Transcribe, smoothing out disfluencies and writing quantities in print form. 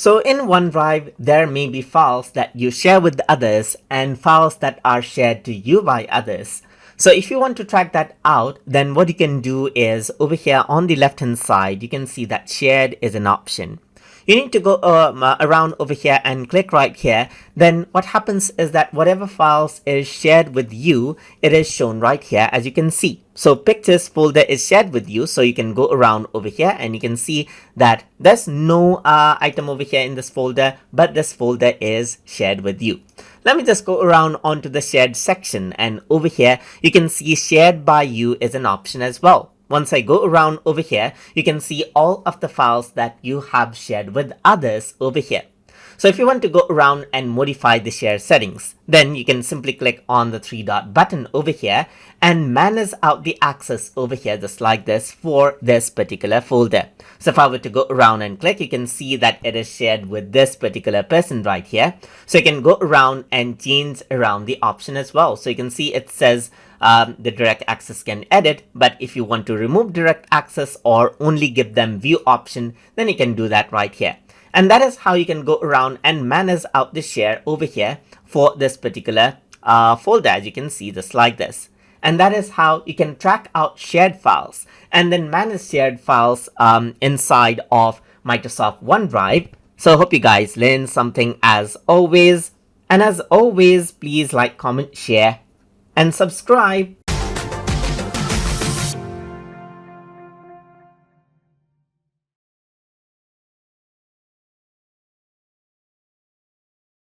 So in OneDrive, there may be files that you share with others and files that are shared to you by others. So if you want to track that out, then what you can do is over here on the left hand side, you can see that shared is an option. You need to go around over here and click right here. Then what happens is that whatever files is shared with you, it is shown right here as you can see. So pictures folder is shared with you, so you can go around over here and you can see that there's no item over here in this folder, but this folder is shared with you. Let me just go around onto the shared section, and over here you can see shared by you is an option as well. Once I go around over here, you can see all of the files that you have shared with others over here. So if you want to go around and modify the share settings, then you can simply click on the three dot button over here and manage out the access over here just like this for this particular folder. So if I were to go around and click, you can see that it is shared with this particular person right here. So you can go around and change around the option as well. So you can see it says the direct access can edit, but if you want to remove direct access or only give them view option, then you can do that right here. And that is how you can go around and manage out the share over here for this particular folder, as you can see just like this. And that is how you can track out shared files and then manage shared files inside of Microsoft OneDrive. So I hope you guys learned something as always. And as always, please like, comment, share, and subscribe.